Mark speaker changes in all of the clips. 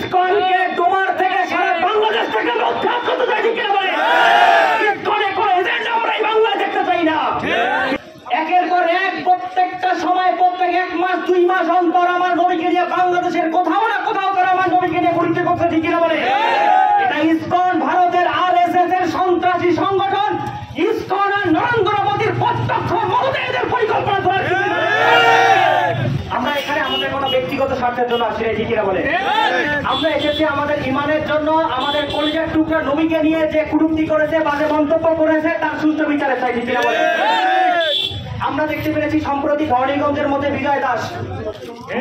Speaker 1: ইসকনকে তোমার থেকে সারা বাংলাদেশ থেকে উৎখাত করতে চাই, ঠিক কিনা বলে? ইসকনে কোনো এজেন্ট আমরা এই বাংলায় দেখতে চাই না। একের পর এক প্রত্যেকটা সময় প্রত্যেক 1 মাস 2 মাস অন্তর আমার নবীকে নিয়ে বাংলাদেশের কোথাও না কোথাও করে আমার নবীকে নিয়ে পরিচয় করতে, ঠিক কিনা বলে? এটা ইসকন ভারতের RSS এর সন্ত্রাসী সংগঠন। ইসকন আর নরেন্দ্র মোদীর প্রত্যক্ষ মদতের পরিকল্পনা করা। আমরা এখানে আমাদের কোনো ব্যক্তিগত স্বার্থের জন্য আসি না, ঠিক কিনা বলে? আমরা এসেছি আমাদের ইমানের জন্য, আমাদের কলিজার টুকরা নবীকে নিয়ে যে কটূক্তি করেছে, বাজে মন্তব্য করেছে, তার সুষ্ঠু বিচারে চাই, ঠিক কিনা বলে? আমরা দেখতে পেরেছি সম্প্রতি ধরণীগঞ্জের মধ্যে বিজয় দাস।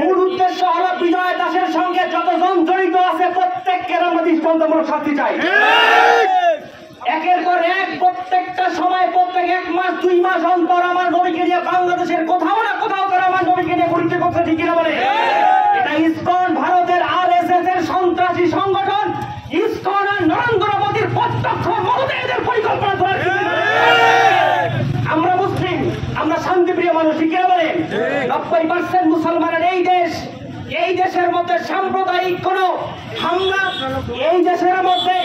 Speaker 1: মূল উদ্দেশ্য হলো বিজয় দাসের সঙ্গে যতজন জড়িত আছে প্রত্যেককে আমরা দৃষ্টান্তমূলক শাস্তি চাই। একের পর এক প্রত্যেকটা সময় প্রত্যেক 1 মাস 2 মাস অন্তর আমার নবীকে নিয়ে বাংলাদেশের কোথাও না কোথাও করে আমার নবীকে নিয়ে পরিচয় করতে, ঠিক কিনা বলে? এটা ইসকন ভারতের RSS এর সন্ত্রাসী সংগঠন। ইসকন আর নরেন্দ্র মোদীর প্রত্যক্ষ মদতের পরিকল্পনা করা। আমরা মুসলিম, আমরা শান্তিপ্রিয় মানুষ, ঠিক কিনা বলেন? 90% মুসলমানের এই দেশের মধ্যে সাম্প্রদায়িক কোন হামলা, এই দেশের মধ্যে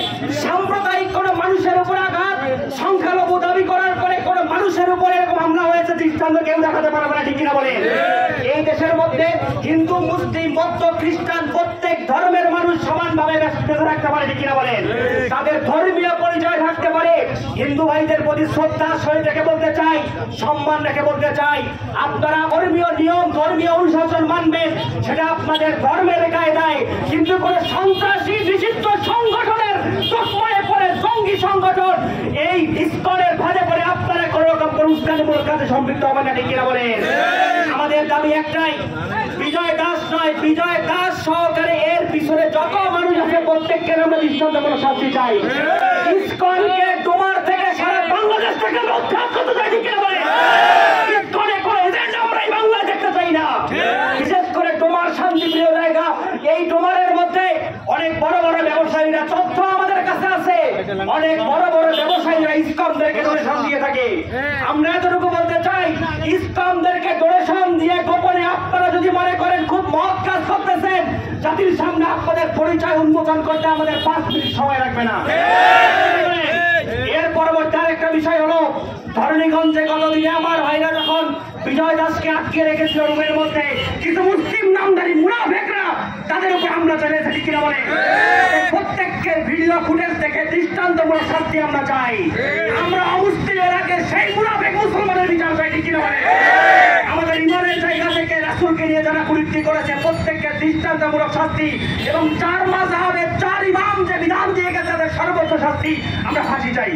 Speaker 1: সাম্প্রদায়িক কোন মানুষের উপর আঘাত, সংখ্যালঘু দাবি করার পরে কোন মানুষের উপরে এরকম হামলা হয়েছে দৃষ্টান্ত কেউ দেখাতে পারবে না, ঠিক কিনা বলেন? এই দেশের মধ্যে হিন্দু, মুসলিম, বৌদ্ধ, খ্রিস্টান প্রত্যেক ধর্মের মানুষ সমানভাবে বেঁচে থাকতে পারে, ঠিক কিনা বলেন? তাদের ধর্মীয় পরিচয় থাকতে পারে। হিন্দু ভাইদের প্রতি শ্রদ্ধা সহিত রেখে বলতে চাই, সম্মান রেখে বলতে চাই, আপনারা ধর্মীয় নিয়ম, ধর্মীয় অনুশাসন মানবেন, সেটা আপনাদের ধর্মের কায়দায়। কিন্তু কোন সন্ত্রাসী নিষিদ্ধ সংগঠনের তকমায় পড়ে জঙ্গি সংগঠন এই ইসকনের ভাজে পড়ে আপনারা কোন রকম কোন উস্কানিমূলক কাজে সম্পৃক্ত হবেন না, ঠিক কিনা বলেন? আমাদের দাবি একটাই, বিজয় দাস নয়, বিজয় দাস সহকারে এর পিছনে যত মানুষ আছে প্রত্যেককে আমরা দৃষ্টান্তমূলক শাস্তি চাই। ইসকনকে তোমার থেকে সারা বাংলাদেশ থেকে উৎখাত করতে চাই, ঠিক কিনা বলেন? ইসকনে কোনো এজেন্ট আমরা এই বাংলায় দেখতে চাই না। বিশেষ করে তোমার শান্তিপ্রিয় জায়গা, এই তোমারের মধ্যে অনেক বড় বড় ব্যবসায়ীরা, তথ্য আমাদের কাছে আছে, অনেক বড় বড় ব্যবসায়ীরা ইসকনদেরকে ডোনেশন দিয়ে থাকে। আমরা এতটুকু বলতে চাই, ইসকনদেরকে ডোনেশন দিয়ে গোপনে আপনারা যদি মনে করেন খুব মহৎ কাজ করতেছেন, জাতির সামনে আপনাদের পরিচয় উন্মোচন করতে আমাদের 5 মিনিট সময় লাগবে না। এর পরবর্তী আরেকটা বিষয় হলো, ধরণীগঞ্জে গতদিনে আমার ভাইরা যখন বিজয় দাসকে আটকে রেখেছিল রুমের মধ্যে, কিন্তু মুসলিম নামধারী মুনাফিকরা তাদের উপর হামলা চালিয়েছে, ঠিক কিনা বলে? প্রত্যেকের ভিডিও ফুটেজ দেখে দৃষ্টান্তমূলক শাস্তি আমরা চাই। আমরা অমুসলিমের আগে সেই মুনাফিক মুসলমানের বিচার চাই, ঠিক কিনা বলে? আমাদের ইমানের জায়গা থেকে রাসূলকে নিয়ে যারা কুরুক্তি করেছে প্রত্যেককে দৃষ্টান্তমূলক শাস্তি, এবং 4 মাযহাবের 4 ইমাম যে বিধান দিয়ে গেছে তাদের সর্বোচ্চ শাস্তি আমরা ফাঁসি চাই।